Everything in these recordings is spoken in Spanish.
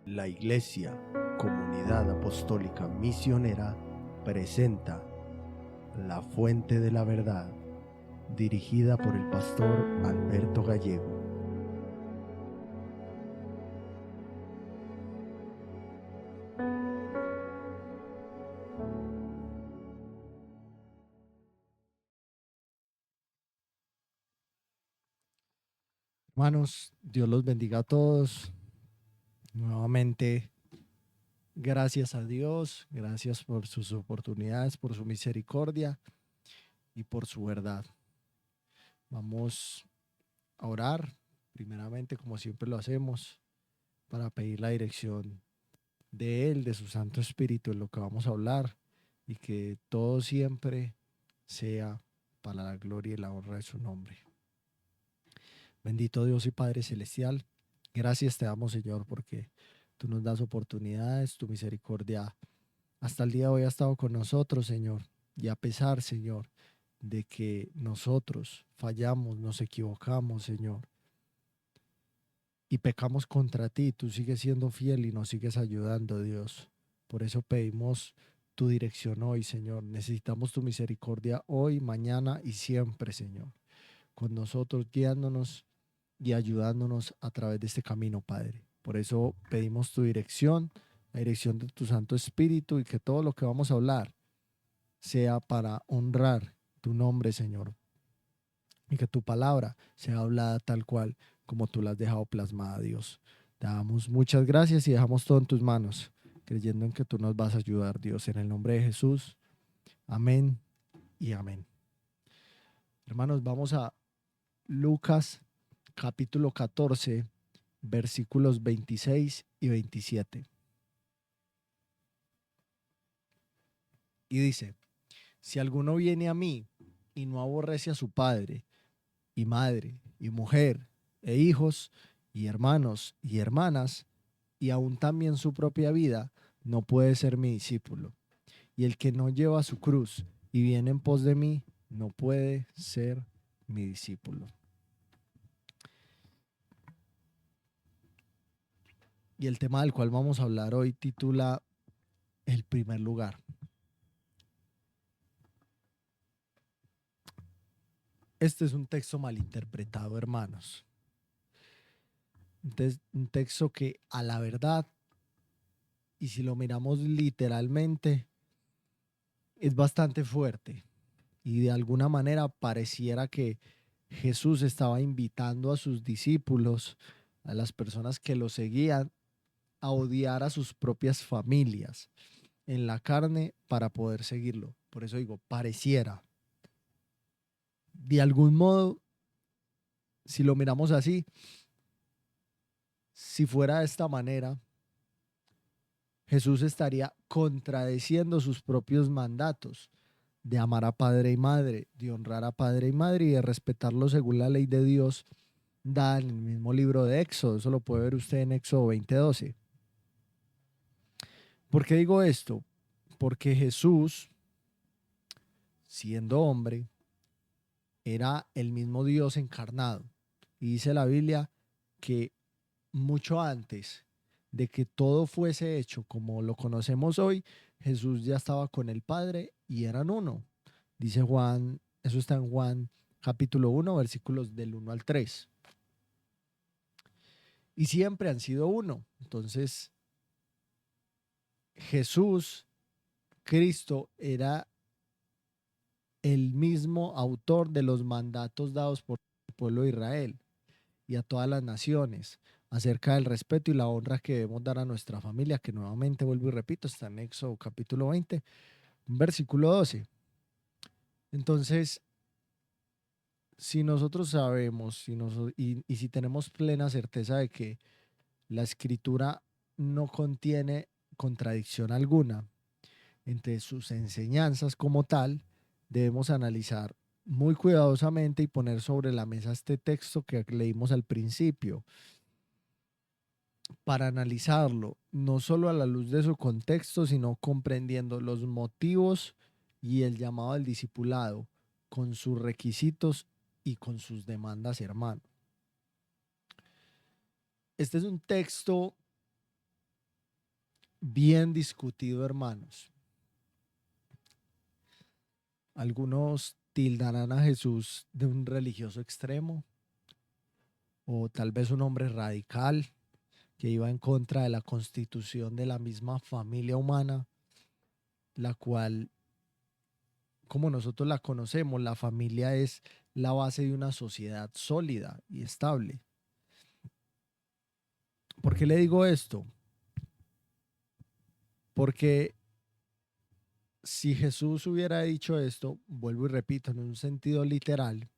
La Iglesia, Comunidad Apostólica Misionera, presenta La Fuente de la Verdad, dirigida por el pastor Alberto Gallego. Hermanos, Dios los bendiga a todos. Nuevamente, gracias a Dios, gracias por sus oportunidades, por su misericordia y por su verdad. Vamos a orar, primeramente, como siempre lo hacemos, para pedir la dirección de Él, de su Santo Espíritu, en lo que vamos a hablar, y que todo siempre sea para la gloria y la honra de su nombre. Bendito Dios y Padre Celestial, gracias te damos, Señor, porque tú nos das oportunidades, tu misericordia hasta el día de hoy ha estado con nosotros, Señor, y a pesar, Señor, de que nosotros fallamos, nos equivocamos, Señor, y pecamos contra ti, tú sigues siendo fiel y nos sigues ayudando, Dios. Por eso pedimos tu dirección hoy, Señor. Necesitamos tu misericordia hoy, mañana y siempre, Señor. Con nosotros guiándonos y ayudándonos a través de este camino, Padre. Por eso pedimos tu dirección, la dirección de tu Santo Espíritu, y que todo lo que vamos a hablar sea para honrar tu nombre, Señor. Y que tu palabra sea hablada tal cual como tú la has dejado plasmada, Dios. Te damos muchas gracias y dejamos todo en tus manos, creyendo en que tú nos vas a ayudar, Dios, en el nombre de Jesús. Amén y amén. Hermanos, vamos a Lucas capítulo 14, versículos 26 y 27. Y dice: si alguno viene a mí y no aborrece a su padre y madre y mujer e hijos y hermanos y hermanas, y aún también su propia vida, no puede ser mi discípulo. Y el que no lleva su cruz y viene en pos de mí, no puede ser mi discípulo. Y el tema del cual vamos a hablar hoy titula El primer lugar. Este es un texto malinterpretado, hermanos. Un texto que, a la verdad, y si lo miramos literalmente, es bastante fuerte. Y de alguna manera pareciera que Jesús estaba invitando a sus discípulos, a las personas que lo seguían, a odiar a sus propias familias en la carne para poder seguirlo. Por eso digo, pareciera. De algún modo, si lo miramos así, si fuera de esta manera, Jesús estaría contradeciendo sus propios mandatos de amar a padre y madre, de honrar a padre y madre y de respetarlo según la ley de Dios dada en el mismo libro de Éxodo. Eso lo puede ver usted en Éxodo 20:12. ¿Por qué digo esto? Porque Jesús, siendo hombre, era el mismo Dios encarnado. Y dice la Biblia que mucho antes de que todo fuese hecho como lo conocemos hoy, Jesús ya estaba con el Padre y eran uno. Dice Juan, eso está en Juan capítulo 1, versículos del 1 al 3. Y siempre han sido uno. Entonces, Jesús, Cristo, era el mismo autor de los mandatos dados por el pueblo de Israel y a todas las naciones acerca del respeto y la honra que debemos dar a nuestra familia, que nuevamente vuelvo y repito, está en Éxodo capítulo 20, versículo 12. Entonces, si nosotros sabemos y si tenemos plena certeza de que la escritura no contiene contradicción alguna entre sus enseñanzas como tal, debemos analizar muy cuidadosamente y poner sobre la mesa este texto que leímos al principio, para analizarlo no solo a la luz de su contexto, sino comprendiendo los motivos y el llamado al discipulado, con sus requisitos y con sus demandas, hermano. Este es un texto bien discutido, hermanos. Algunos tildarán a Jesús de un religioso extremo o tal vez un hombre radical que iba en contra de la constitución de la misma familia humana, la cual, como nosotros la conocemos, la familia es la base de una sociedad sólida y estable. ¿Por qué le digo esto? Porque si Jesús hubiera dicho esto, vuelvo y repito, en un sentido literal,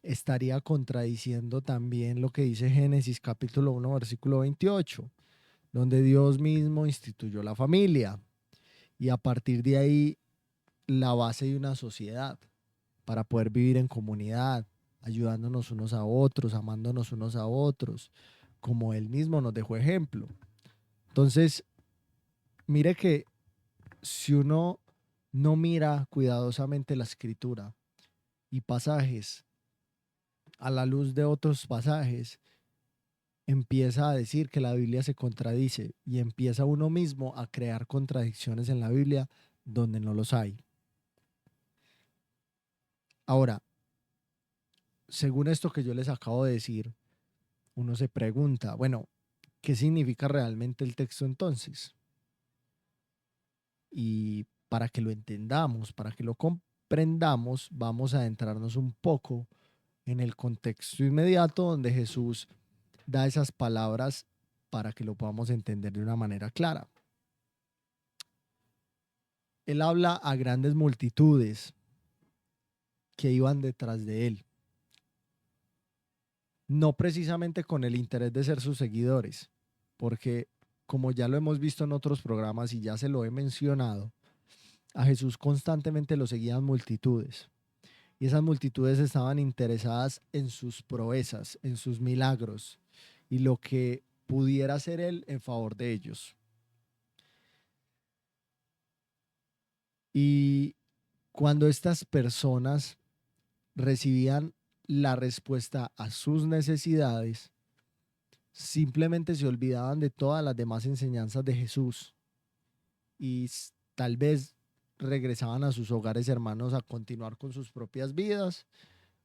estaría contradiciendo también lo que dice Génesis capítulo 1, versículo 28, donde Dios mismo instituyó la familia y a partir de ahí la base de una sociedad para poder vivir en comunidad, ayudándonos unos a otros, amándonos unos a otros, como Él mismo nos dejó ejemplo. Entonces, mire que si uno no mira cuidadosamente la escritura y pasajes a la luz de otros pasajes, empieza a decir que la Biblia se contradice y empieza uno mismo a crear contradicciones en la Biblia donde no los hay. Ahora, según esto que yo les acabo de decir, uno se pregunta, bueno, ¿qué significa realmente el texto entonces? Y para que lo entendamos, para que lo comprendamos, vamos a adentrarnos un poco en el contexto inmediato donde Jesús da esas palabras para que lo podamos entender de una manera clara. Él habla a grandes multitudes que iban detrás de él, no precisamente con el interés de ser sus seguidores, porque como ya lo hemos visto en otros programas y ya se lo he mencionado, a Jesús constantemente lo seguían multitudes y esas multitudes estaban interesadas en sus proezas, en sus milagros y lo que pudiera hacer él en favor de ellos. Y cuando estas personas recibían la respuesta a sus necesidades, simplemente se olvidaban de todas las demás enseñanzas de Jesús y tal vez regresaban a sus hogares hermanos a continuar con sus propias vidas,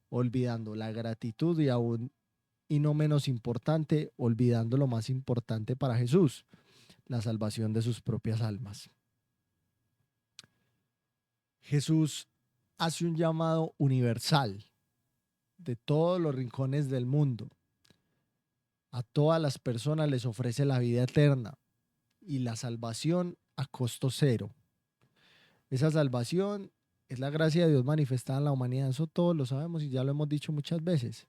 olvidando la gratitud y aún, y no menos importante, olvidando lo más importante para Jesús, la salvación de sus propias almas. Jesús hace un llamado universal de todos los rincones del mundo. A todas las personas les ofrece la vida eterna y la salvación a costo cero. Esa salvación es la gracia de Dios manifestada en la humanidad. Eso todos lo sabemos y ya lo hemos dicho muchas veces.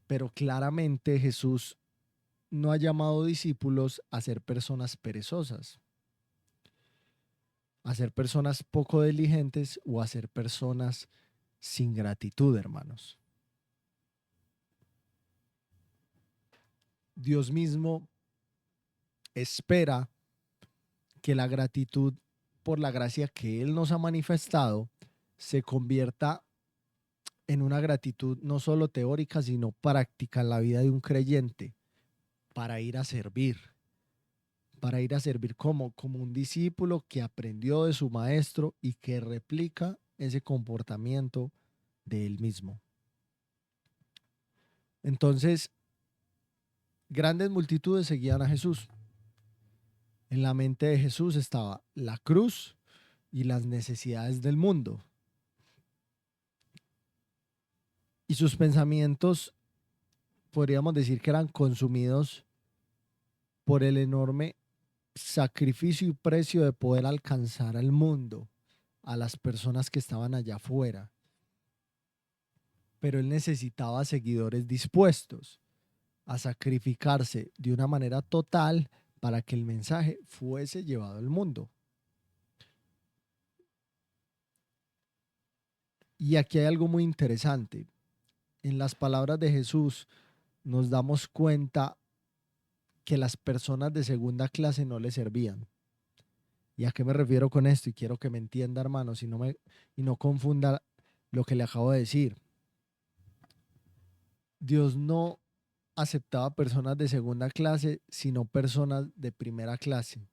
Pero claramente Jesús no ha llamado discípulos a ser personas perezosas, a ser personas poco diligentes o a ser personas sin gratitud, hermanos. Dios mismo espera que la gratitud por la gracia que Él nos ha manifestado se convierta en una gratitud no solo teórica, sino práctica en la vida de un creyente para ir a servir. Para ir a servir como un discípulo que aprendió de su maestro y que replica ese comportamiento de él mismo. Entonces, grandes multitudes seguían a Jesús. En la mente de Jesús estaba la cruz y las necesidades del mundo. Y sus pensamientos podríamos decir que eran consumidos por el enorme sacrificio y precio de poder alcanzar al mundo, a las personas que estaban allá afuera. Pero él necesitaba seguidores dispuestos a sacrificarse de una manera total para que el mensaje fuese llevado al mundo. Y aquí hay algo muy interesante. En las palabras de Jesús nos damos cuenta que las personas de segunda clase no le servían. ¿Y a qué me refiero con esto? Y quiero que me entienda, hermanos, y no confunda lo que le acabo de decir. Dios no aceptaba personas de segunda clase, sino personas de primera clase,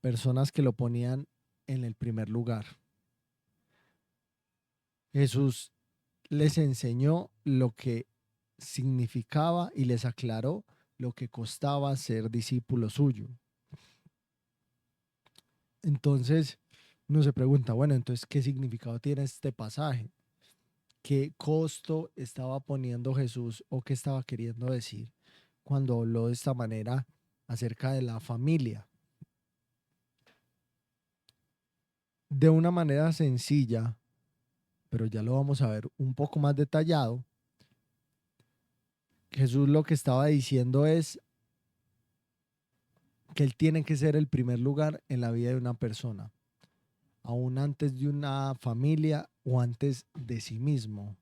personas que lo ponían en el primer lugar. Jesús les enseñó lo que significaba y les aclaró lo que costaba ser discípulo suyo. Entonces, uno se pregunta, bueno, entonces, ¿qué significado tiene este pasaje? ¿Qué costo estaba poniendo Jesús o qué estaba queriendo decir cuando habló de esta manera acerca de la familia? De una manera sencilla, pero ya lo vamos a ver un poco más detallado, Jesús lo que estaba diciendo es que Él tiene que ser el primer lugar en la vida de una persona, aún antes de una familia o antes de sí mismo.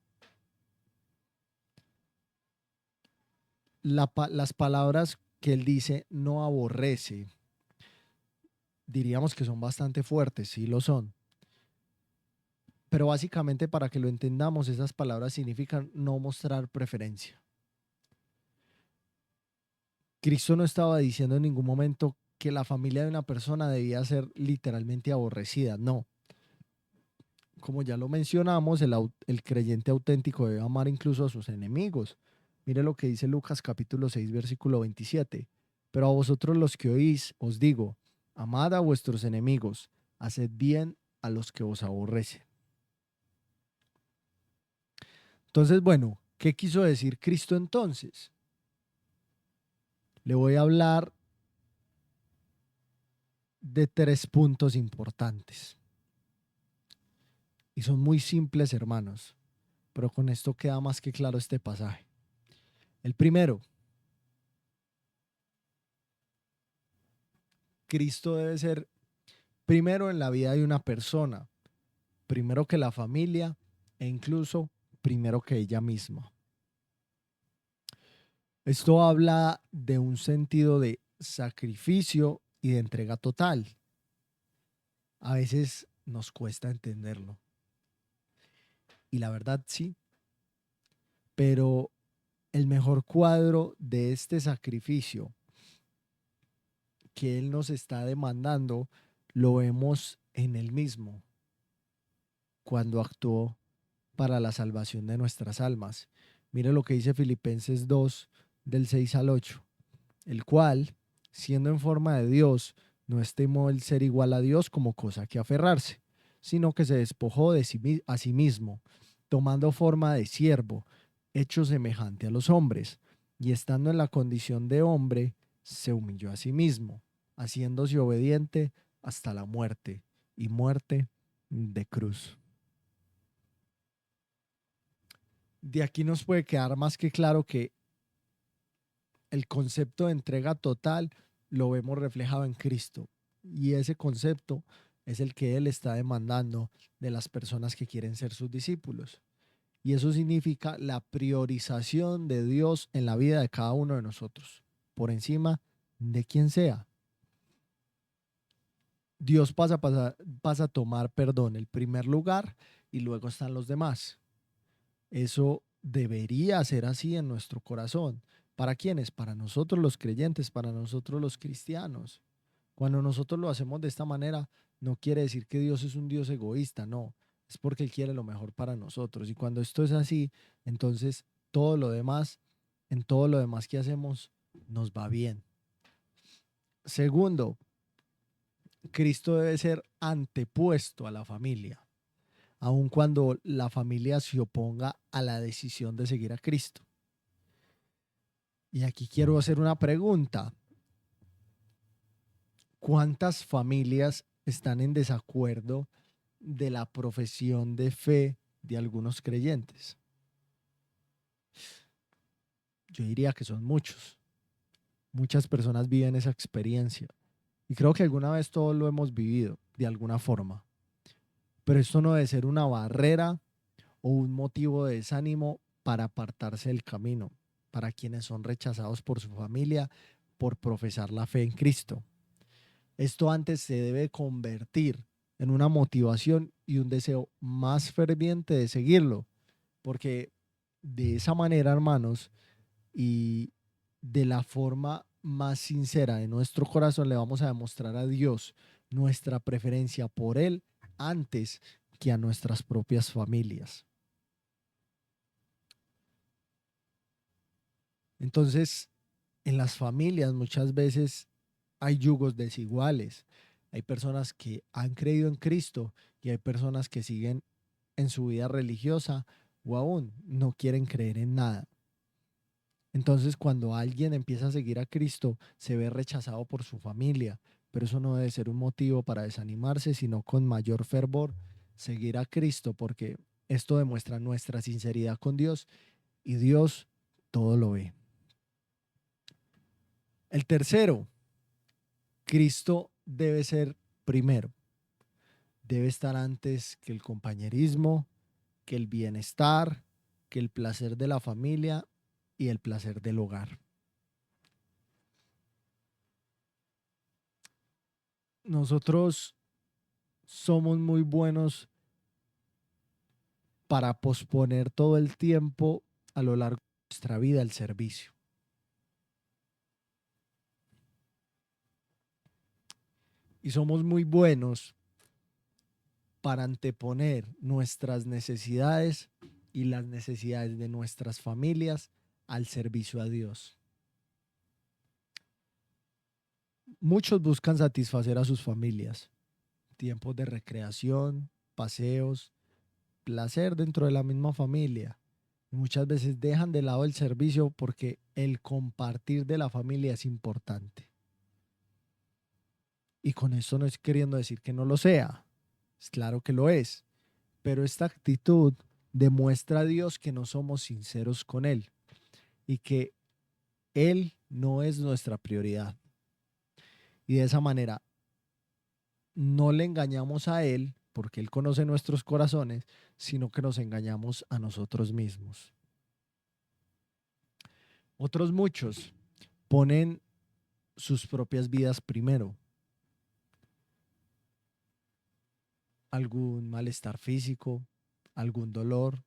Las palabras que Él dice no aborrece, diríamos que son bastante fuertes, sí lo son. Pero básicamente para que lo entendamos, esas palabras significan no mostrar preferencia. Cristo no estaba diciendo en ningún momento que la familia de una persona debía ser literalmente aborrecida, no. Como ya lo mencionamos, el creyente auténtico debe amar incluso a sus enemigos. Mire lo que dice Lucas capítulo 6, versículo 27. Pero a vosotros los que oís, os digo, amad a vuestros enemigos, haced bien a los que os aborrecen. Entonces, bueno, ¿qué quiso decir Cristo entonces? Le voy a hablar de 3 puntos importantes. Y son muy simples, hermanos, pero con esto queda más que claro este pasaje. El primero, Cristo debe ser primero en la vida de una persona, primero que la familia e incluso primero que ella misma. Esto habla de un sentido de sacrificio y de entrega total. A veces nos cuesta entenderlo. Y la verdad sí, pero el mejor cuadro de este sacrificio que Él nos está demandando lo vemos en Él mismo cuando actuó para la salvación de nuestras almas. Mire lo que dice Filipenses 2 del 6 al 8, el cual, siendo en forma de Dios, no estimó el ser igual a Dios como cosa que aferrarse, sino que se despojó de a sí mismo, tomando forma de siervo, hecho semejante a los hombres, y estando en la condición de hombre, se humilló a sí mismo, haciéndose obediente hasta la muerte, y muerte de cruz. De aquí nos puede quedar más que claro que el concepto de entrega total lo vemos reflejado en Cristo. Y ese concepto es el que Él está demandando de las personas que quieren ser sus discípulos. Y eso significa la priorización de Dios en la vida de cada uno de nosotros, por encima de quien sea. Dios pasa a tomar, perdón, el primer lugar y luego están los demás. Eso debería ser así en nuestro corazón. ¿Para quiénes? Para nosotros los creyentes, para nosotros los cristianos. Cuando nosotros lo hacemos de esta manera, no quiere decir que Dios es un Dios egoísta, no. Es porque Él quiere lo mejor para nosotros. Y cuando esto es así, entonces todo lo demás, en todo lo demás que hacemos, nos va bien. Segundo, Cristo debe ser antepuesto a la familia, aun cuando la familia se oponga a la decisión de seguir a Cristo. Y aquí quiero hacer una pregunta. ¿Cuántas familias están en desacuerdo de la profesión de fe de algunos creyentes? Yo diría que son muchos. Muchas personas viven esa experiencia. Y creo que alguna vez todos lo hemos vivido de alguna forma. Pero esto no debe ser una barrera o un motivo de desánimo para apartarse del camino, para quienes son rechazados por su familia por profesar la fe en Cristo. Esto antes se debe convertir en una motivación y un deseo más ferviente de seguirlo, porque de esa manera, hermanos, y de la forma más sincera de nuestro corazón le vamos a demostrar a Dios nuestra preferencia por Él antes que a nuestras propias familias. Entonces, en las familias muchas veces hay yugos desiguales. Hay personas que han creído en Cristo y hay personas que siguen en su vida religiosa o aún no quieren creer en nada. Entonces, cuando alguien empieza a seguir a Cristo, se ve rechazado por su familia, pero eso no debe ser un motivo para desanimarse, sino con mayor fervor seguir a Cristo, porque esto demuestra nuestra sinceridad con Dios y Dios todo lo ve. El tercero, Cristo debe ser primero, debe estar antes que el compañerismo, que el bienestar, que el placer de la familia y el placer del hogar. Nosotros somos muy buenos para posponer todo el tiempo a lo largo de nuestra vida el servicio. Y somos muy buenos para anteponer nuestras necesidades y las necesidades de nuestras familias al servicio a Dios. Muchos buscan satisfacer a sus familias, tiempos de recreación, paseos, placer dentro de la misma familia. Y muchas veces dejan de lado el servicio porque el compartir de la familia es importante. Y con esto no es queriendo decir que no lo sea. Es claro que lo es. Pero esta actitud demuestra a Dios que no somos sinceros con Él y que Él no es nuestra prioridad. Y de esa manera no le engañamos a Él porque Él conoce nuestros corazones, sino que nos engañamos a nosotros mismos. Otros muchos ponen sus propias vidas primero. Algún malestar físico, algún dolor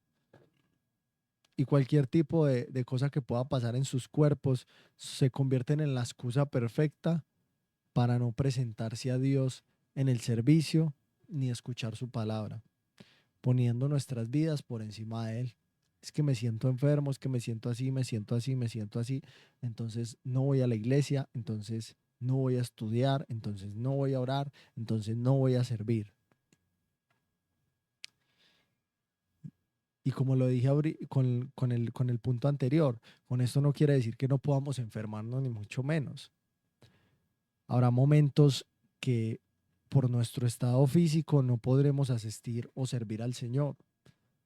y cualquier tipo de cosa que pueda pasar en sus cuerpos se convierten en la excusa perfecta para no presentarse a Dios en el servicio ni escuchar su palabra, poniendo nuestras vidas por encima de Él. Es que me siento enfermo, es que me siento así, me siento así, me siento así. Entonces no voy a la iglesia, entonces no voy a estudiar, entonces no voy a orar, entonces no voy a servir. Y como lo dije con el punto anterior, con esto no quiere decir que no podamos enfermarnos, ni mucho menos. Habrá momentos que por nuestro estado físico no podremos asistir o servir al Señor,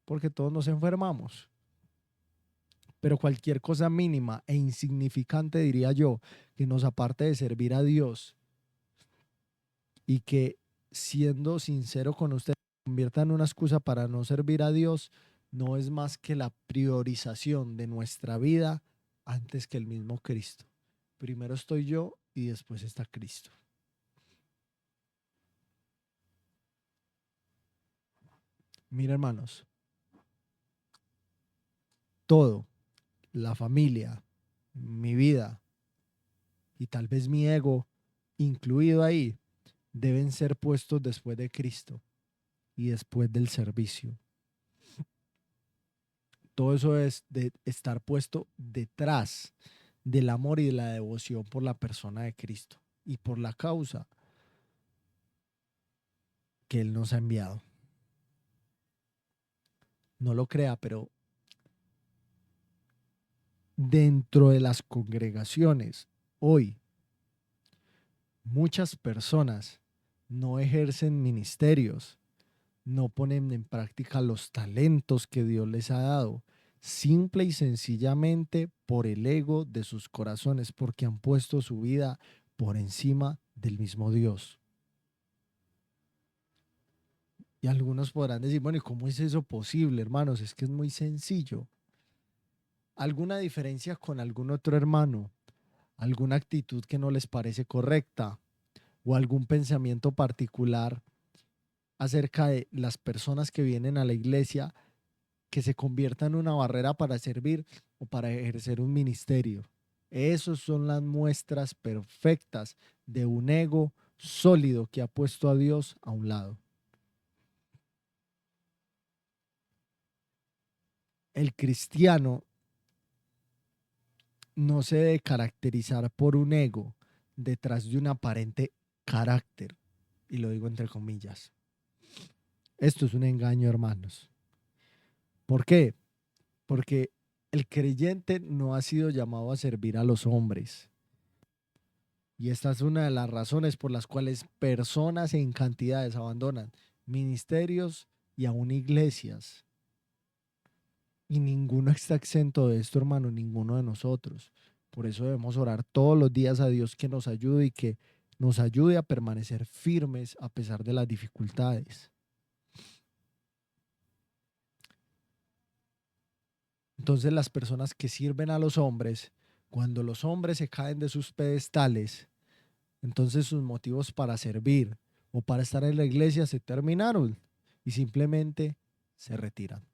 porque todos nos enfermamos. Pero cualquier cosa mínima e insignificante, diría yo, que nos aparte de servir a Dios y que, siendo sincero con usted, convierta en una excusa para no servir a Dios, no es más que la priorización de nuestra vida antes que el mismo Cristo. Primero estoy yo y después está Cristo. Mira, hermanos, todo, la familia, mi vida y tal vez mi ego incluido ahí, deben ser puestos después de Cristo y después del servicio. Todo eso es de estar puesto detrás del amor y de la devoción por la persona de Cristo y por la causa que Él nos ha enviado. No lo crea, pero dentro de las congregaciones hoy muchas personas no ejercen ministerios, no ponen en práctica los talentos que Dios les ha dado, simple y sencillamente por el ego de sus corazones, porque han puesto su vida por encima del mismo Dios. Y algunos podrán decir, bueno, ¿y cómo es eso posible, hermanos? Es que es muy sencillo. ¿Alguna diferencia con algún otro hermano? ¿Alguna actitud que no les parece correcta? ¿O algún pensamiento particular acerca de las personas que vienen a la iglesia que se convierta en una barrera para servir o para ejercer un ministerio? Esas son las muestras perfectas de un ego sólido que ha puesto a Dios a un lado. El cristiano no se debe caracterizar por un ego detrás de un aparente carácter, y lo digo entre comillas. Esto es un engaño, hermanos. ¿Por qué? Porque el creyente no ha sido llamado a servir a los hombres. Y esta es una de las razones por las cuales personas en cantidades abandonan ministerios y aún iglesias. Y ninguno está exento de esto, hermano, ninguno de nosotros. Por eso debemos orar todos los días a Dios que nos ayude y que nos ayude a permanecer firmes a pesar de las dificultades. Entonces las personas que sirven a los hombres, cuando los hombres se caen de sus pedestales, entonces sus motivos para servir o para estar en la iglesia se terminaron y simplemente se retiran.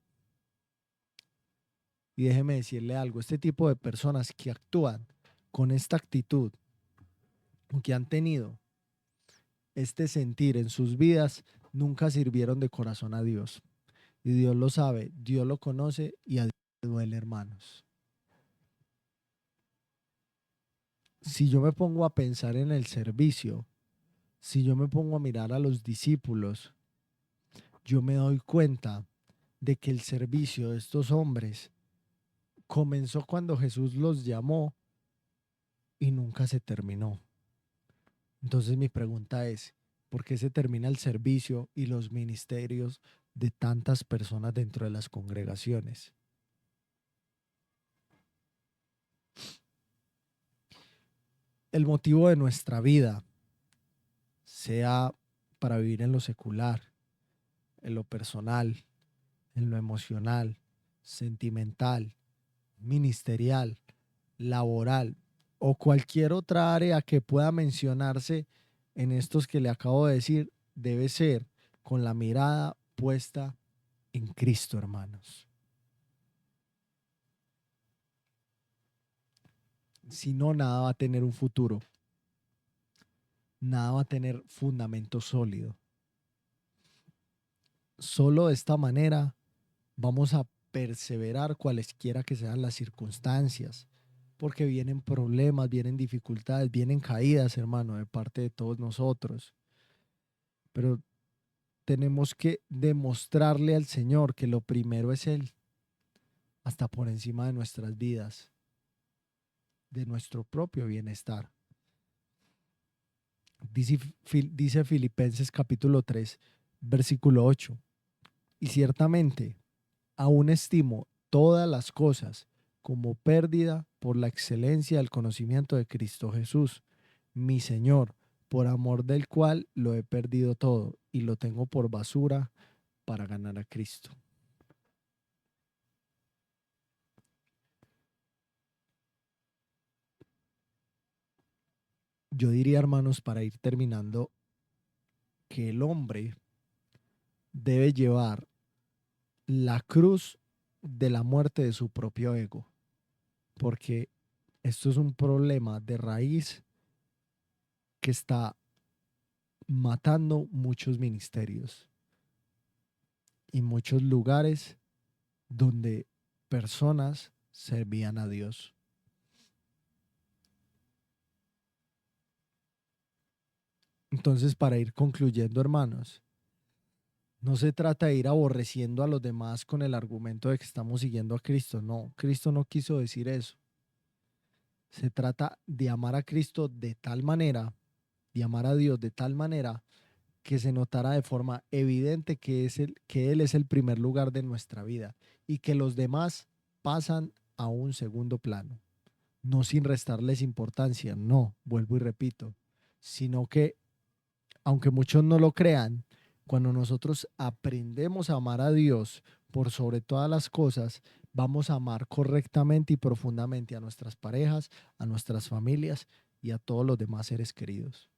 Y déjeme decirle algo, este tipo de personas que actúan con esta actitud, que han tenido este sentir en sus vidas, nunca sirvieron de corazón a Dios. Y Dios lo sabe, Dios lo conoce y a Dios le duele, hermanos. Si yo me pongo a pensar en el servicio, si yo me pongo a mirar a los discípulos, yo me doy cuenta de que el servicio de estos hombres comenzó cuando Jesús los llamó y nunca se terminó. Entonces mi pregunta es, ¿por qué se termina el servicio y los ministerios de tantas personas dentro de las congregaciones? El motivo de nuestra vida, sea para vivir en lo secular, en lo personal, en lo emocional, sentimental, ministerial, laboral o cualquier otra área que pueda mencionarse en estos que le acabo de decir, debe ser con la mirada puesta en Cristo, hermanos. Si no, nada va a tener un futuro, nada va a tener fundamento sólido. Solo de esta manera vamos a perseverar cualesquiera que sean las circunstancias, porque vienen problemas, vienen dificultades, vienen caídas, hermano, de parte de todos nosotros. Pero tenemos que demostrarle al Señor que lo primero es Él, hasta por encima de nuestras vidas, de nuestro propio bienestar. Dice Filipenses capítulo 3, versículo 8. Y ciertamente, aún estimo todas las cosas como pérdida por la excelencia del conocimiento de Cristo Jesús, mi Señor, por amor del cual lo he perdido todo y lo tengo por basura para ganar a Cristo. Yo diría, hermanos, para ir terminando, que el hombre debe llevar la cruz de la muerte de su propio ego, porque esto es un problema de raíz que está matando muchos ministerios y muchos lugares donde personas servían a Dios. Entonces, para ir concluyendo, hermanos, no se trata de ir aborreciendo a los demás con el argumento de que estamos siguiendo a Cristo. No, Cristo no quiso decir eso. Se trata de amar a Cristo de tal manera, de amar a Dios de tal manera que se notara de forma evidente que Él es el primer lugar de nuestra vida y que los demás pasan a un segundo plano. No sin restarles importancia, no, vuelvo y repito, sino que, aunque muchos no lo crean, cuando nosotros aprendemos a amar a Dios por sobre todas las cosas, vamos a amar correctamente y profundamente a nuestras parejas, a nuestras familias y a todos los demás seres queridos.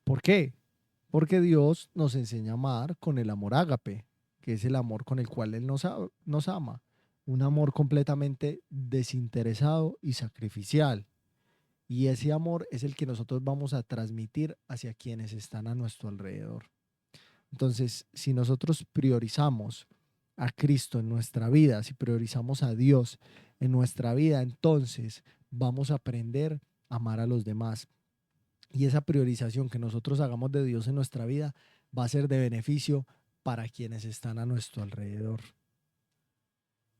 ¿Por qué? Porque Dios nos enseña a amar con el amor ágape, que es el amor con el cual Él nos ama. un amor completamente desinteresado y sacrificial. Y ese amor es el que nosotros vamos a transmitir hacia quienes están a nuestro alrededor. Entonces, si nosotros priorizamos a Cristo en nuestra vida, si priorizamos a Dios en nuestra vida, entonces vamos a aprender a amar a los demás. Y esa priorización que nosotros hagamos de Dios en nuestra vida va a ser de beneficio para quienes están a nuestro alrededor.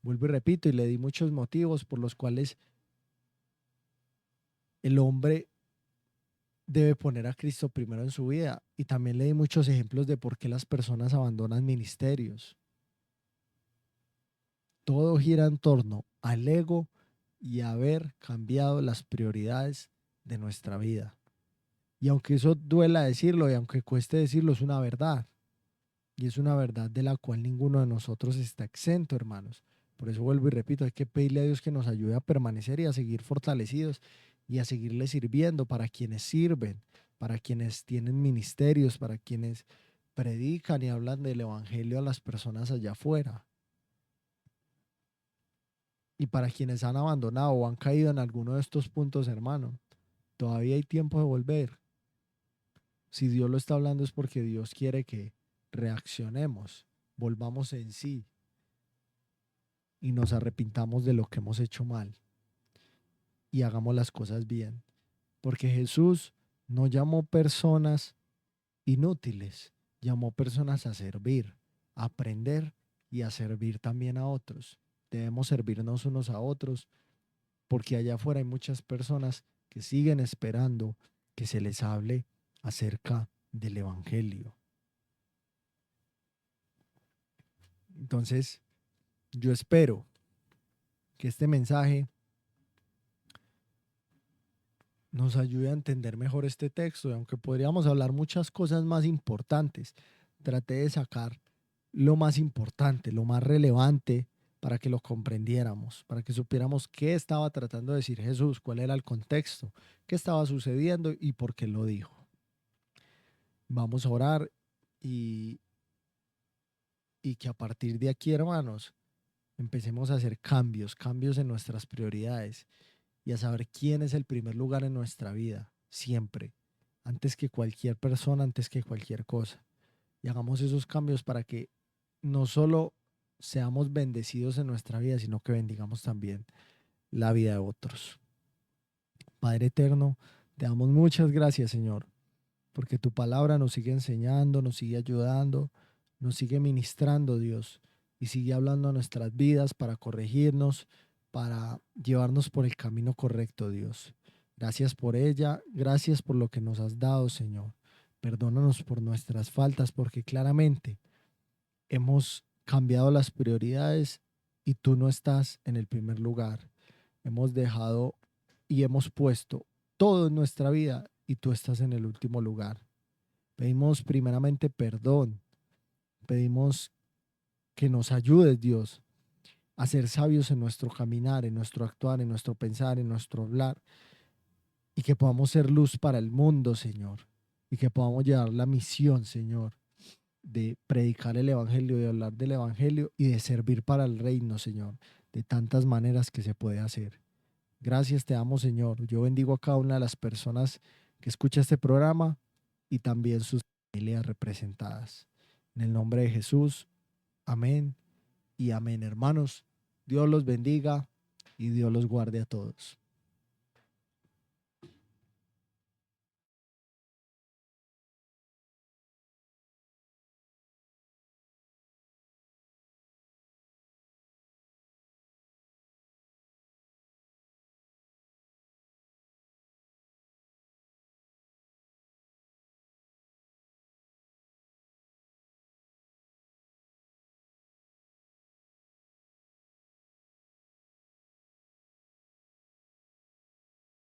Vuelvo y repito, y le di muchos motivos por los cuales el hombre debe poner a Cristo primero en su vida. Y también le di muchos ejemplos de por qué las personas abandonan ministerios. Todo gira en torno al ego y a haber cambiado las prioridades de nuestra vida. Y aunque eso duela decirlo y aunque cueste decirlo, es una verdad. Y es una verdad de la cual ninguno de nosotros está exento, hermanos. Por eso vuelvo y repito, hay que pedirle a Dios que nos ayude a permanecer y a seguir fortalecidos y a seguirle sirviendo para quienes sirven, para quienes tienen ministerios, para quienes predican y hablan del evangelio a las personas allá afuera. Y para quienes han abandonado o han caído en alguno de estos puntos, hermano, todavía hay tiempo de volver. Si Dios lo está hablando es porque Dios quiere que reaccionemos, volvamos en sí y nos arrepintamos de lo que hemos hecho mal y hagamos las cosas bien. Porque Jesús no llamó personas inútiles, llamó personas a servir, a aprender y a servir también a otros. Debemos servirnos unos a otros porque allá afuera hay muchas personas que siguen esperando que se les hable acerca del Evangelio. Entonces, yo espero que este mensaje nos ayude a entender mejor este texto. Y aunque podríamos hablar muchas cosas más importantes, traté de sacar lo más importante, lo más relevante para que lo comprendiéramos, para que supiéramos qué estaba tratando de decir Jesús, cuál era el contexto, qué estaba sucediendo y por qué lo dijo. Vamos a orar y, y que a partir de aquí, hermanos, empecemos a hacer cambios en nuestras prioridades y a saber quién es el primer lugar en nuestra vida, siempre, antes que cualquier persona, antes que cualquier cosa. Y hagamos esos cambios para que no solo seamos bendecidos en nuestra vida, sino que bendigamos también la vida de otros. Padre eterno, te damos muchas gracias, Señor, porque tu palabra nos sigue enseñando, nos sigue ayudando, nos sigue ministrando, Dios, y sigue hablando a nuestras vidas para corregirnos, para llevarnos por el camino correcto, Dios. Gracias por ella, gracias por lo que nos has dado, Señor. Perdónanos por nuestras faltas, porque claramente hemos cambiado las prioridades y tú no estás en el primer lugar. Hemos dejado y hemos puesto todo en nuestra vida y tú estás en el último lugar. Pedimos primeramente perdón. Pedimos que nos ayudes, Dios, a ser sabios en nuestro caminar, en nuestro actuar, en nuestro pensar, en nuestro hablar, y que podamos ser luz para el mundo, Señor, y que podamos llevar la misión, Señor, de predicar el Evangelio, de hablar del Evangelio y de servir para el reino, Señor, de tantas maneras que se puede hacer. Gracias te damos, Señor. Yo bendigo a cada una de las personas que escucha este programa y también sus familias representadas. En el nombre de Jesús, amén y amén, hermanos. Dios los bendiga y Dios los guarde a todos.